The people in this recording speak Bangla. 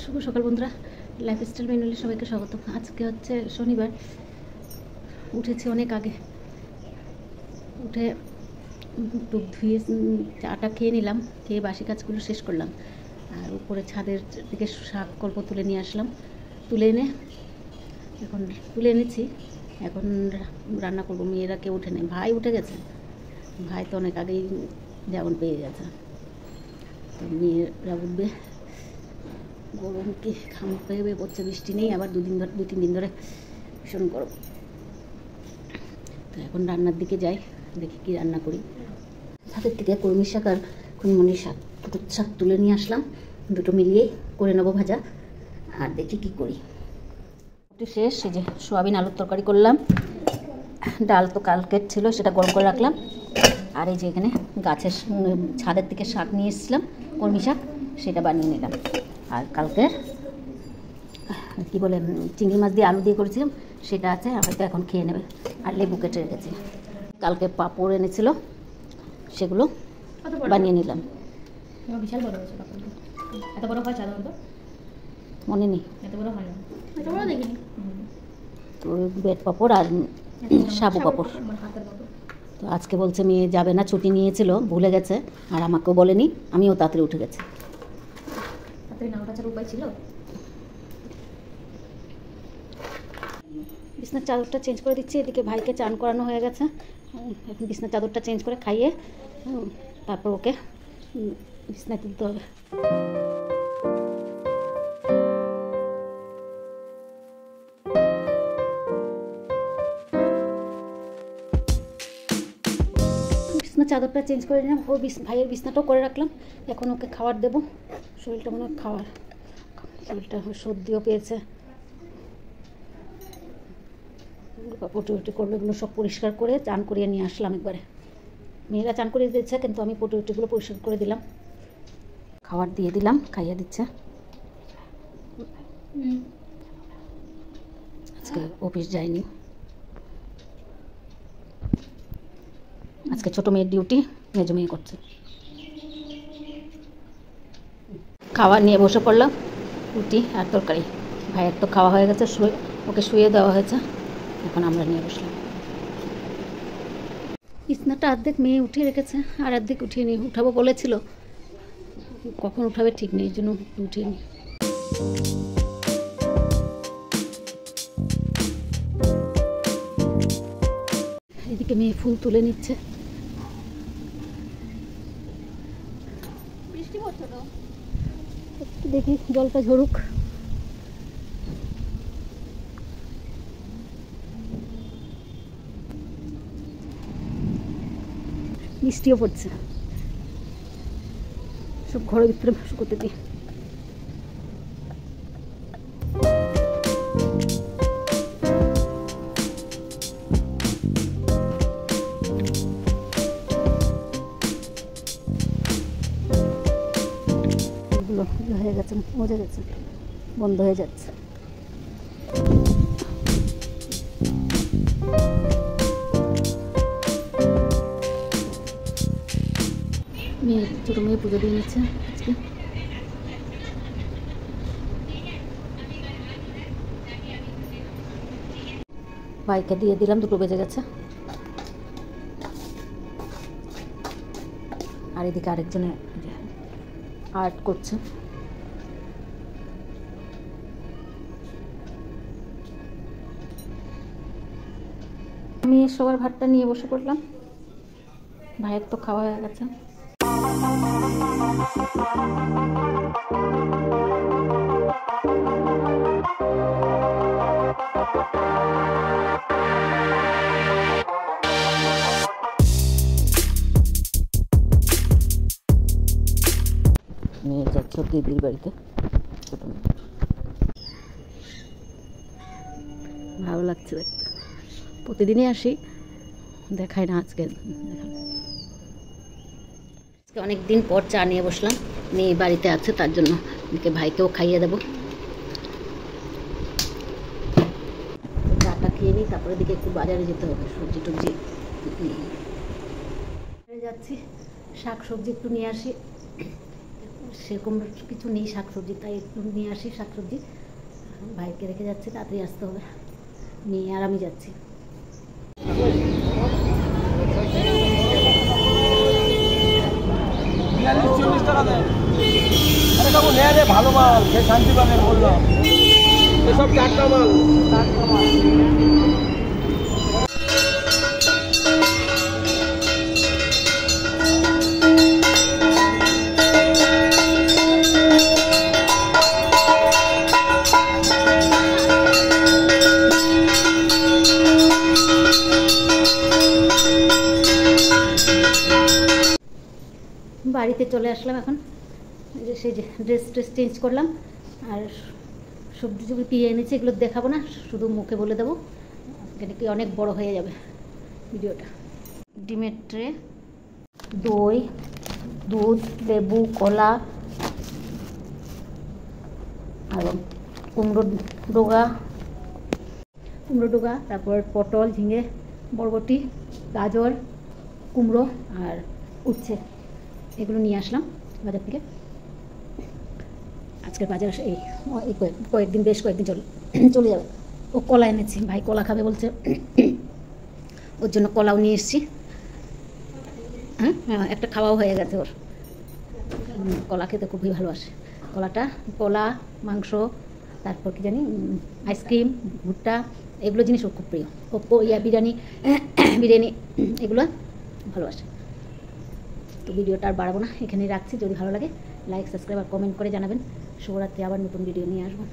শুভ সকাল বন্ধুরা, লাইফস্টাইল ম্যানুয়ালে সবাইকে স্বাগত। আজকে হচ্ছে শনিবার। উঠেছি অনেক আগে, উঠে টুক ধুয়ে চাটা খেয়ে নিলাম, খেয়ে বাসি কাজগুলো শেষ করলাম। আর উপরে ছাদের দিকে শাক কল্প তুলে নিয়ে আসলাম, তুলে এনেছি। এখন রান্না করবো। মেয়েরা কেউ উঠে নেই, ভাই উঠে গেছে। ভাই তো অনেক আগেই যেমন পেয়ে গেছে, তো মেয়েরা উঠবে। গরম কি ঘাম পেয়ে পড়ছে, বৃষ্টি নেই, আবার দু তিন দিন ধরে ভীষণ গরম। তো এখন রান্নার দিকে যাই, দেখি কি রান্না করি। ছাদের থেকে কলমি শাক আর খুনমুনি শাক, শাক তুলে নিয়ে আসলাম, দুটো মিলিয়ে করে নেবো ভাজা। আর দেখি কি করি। শেষ, এই যে সোয়াবিন আলুর তরকারি করলাম। ডাল তো কালকের ছিল, সেটা গরম করে রাখলাম। আর এই যে এখানে গাছের ছাদের থেকে শাক নিয়ে এসেছিলাম, কলমি শাক, সেটা বানিয়ে নিলাম। আর কালকের কী বলে চিংড়ি মাছ দিয়ে আলু দিয়ে করেছিলাম, সেটা আছে, হয়তো এখন খেয়ে নেবে। আর লেবু কেটে রেখেছি। কালকে পাঁপড় এনেছিল, সেগুলো বানিয়ে নিলাম। বিশাল বড় হয়েছে, এত বড় হয় সাধারণত মনে নেই, এত বড় হয় না, এত বড় দেখিনি। তো বেড পাঁপড় আর সাবু পাঁপড়। তো আজকে বলছে মেয়ে যাবে না, ছুটি নিয়েছিল, ভুলে গেছে, আর আমাকেও বলেনি। আমিও তাড়াতাড়ি উঠে গেছি। তাড়াতাড়ি না ওঠার উপায় ছিল। বিছনার চাদরটা চেঞ্জ করে দিচ্ছি। এদিকে ভাইকে চান করানো হয়ে গেছে। এখন বিছনার চাদরটা চেঞ্জ করে খাইয়ে তারপর ওকে বিছনায় তুলতে হবে। বিছনার চাদরটা চেঞ্জ করে নিলাম, ও ভাইয়ের বিছনাটাও করে রাখলাম। এখন ওকে খাবার দেবো। শরীরটা মনে হয় শরীরটা সর্দিও পেয়েছে। পটি করবে, এগুলো সব পরিষ্কার করে চান করিয়ে নিয়ে আসলাম একবারে। মেয়েরা চান করিয়ে দিচ্ছে, কিন্তু আমি পটিগুলো পরিষ্কার করে দিলাম। খাবার দিয়ে দিলাম, খাইয়ে দিচ্ছে। আজকে অফিস যায়নি। আজকে ছোটো মেয়ের ডিউটি, মেজো মেয়ে করছে। খাবার নিয়ে বসে পড়লাম, রুটি আর তরকারি। ভাইয়ের তো খাওয়া হয়ে গেছে, ওকে শুয়ে দেওয়া হয়েছে। এখন আমরা নিয়ে বসলাম। বিছনাটা অর্ধেক মেয়ে উঠিয়ে রেখেছে, আর অর্ধেক উঠিয়ে নিয়ে উঠাবো বলেছিল, কখন উঠাবে ঠিক নেই, এই জন্য উঠিয়ে নি। এদিকে মেয়ে ফুল তুলে নিচ্ছে। বৃষ্টি পড়ছে তো, দেখি জলটা ঝরুক। বৃষ্টিও পড়ছে, সব ঘরের ভিতরে শুকোতে দিই। এগুলো হয়ে গেছে, মজে গেছে, বন্ধ হয়ে যাচ্ছে। ছোটো মেয়ে পুজো দিয়ে নিচ্ছে আজকে। ভাইকে দিয়ে দিলাম, 2 বেজে গেছে। আর এদিকে আরেকজনে আর্ট করছে। আমি সবার ভাতটা নিয়ে বসে পড়লাম। ভাইয়ের তো খাওয়া হয়ে গেছে। মেয়ে যাচ্ছে দিদির বাড়িতে, ছোটো মেয়ে। ভালো লাগছে দেখতে, প্রতিদিনই আসি, দেখাই না, আজকে অনেক দিন পর চা নিয়ে বসলাম। মেয়ে বাড়িতে আছে, তার জন্য ভাইকেও খাইয়ে দেবো। চাটা খেয়ে নিই, তারপরে দিকে একটু বাজারে যেতে হবে, সবজি টবজি যাচ্ছি, শাক সবজি একটু নিয়ে আসি। সেরকম কিছু নেই শাকসবজি, তাই একটু নিয়ে আসি শাকসবজি। ভাইকে রেখে যাচ্ছে, তাড়াতাড়ি আসতে হবে, নিয়ে আর আমি যাচ্ছি। ভালো মাল, সে শান্তি পাবেন বললাম, এসব টাটকা মাল। বাড়িতে চলে আসলাম এখন, সেই যে ড্রেস চেঞ্জ করলাম। আর সবজি যেগুলো কিনে এনেছি এগুলো দেখাবো না, শুধু মুখে বলে দেবো, এটা কি অনেক বড় হয়ে যাবে ভিডিওটা। ডিমের ট্রে, দই, দুধ, লেবু, কলা, আর কুমড়ো ডোগা, তারপর পটল, ঝিঙে, বরবটি, গাজর, কুমড়ো আর উচ্ছে, এগুলো নিয়ে আসলাম বাজার থেকে। আজকের বাজার এই কয়েকদিন, বেশ কয়েকদিন চলে যাবে। ও কলা এনেছি, ভাই কলা খাবে বলছে, ওর জন্য কলাও নিয়ে এসেছি। হ্যাঁ, একটা খাওয়াও হয়ে গেছে ওর, কলা খেতে খুবই ভালোবাসে। কলা, মাংস, তারপর কি জানি আইসক্রিম, ভুট্টা, এগুলো জিনিস ওর খুব প্রিয়। বিরিয়ানি এগুলো ভালোবাসে। তো ভিডিওটা আর বাড়াবো না, এখানেই রাখছি। যদি ভালো লাগে লাইক, সাবস্ক্রাইব আর কমেন্ট করে জানাবেন। শুভরাত্রি, আবার নতুন ভিডিও নিয়ে আসবো।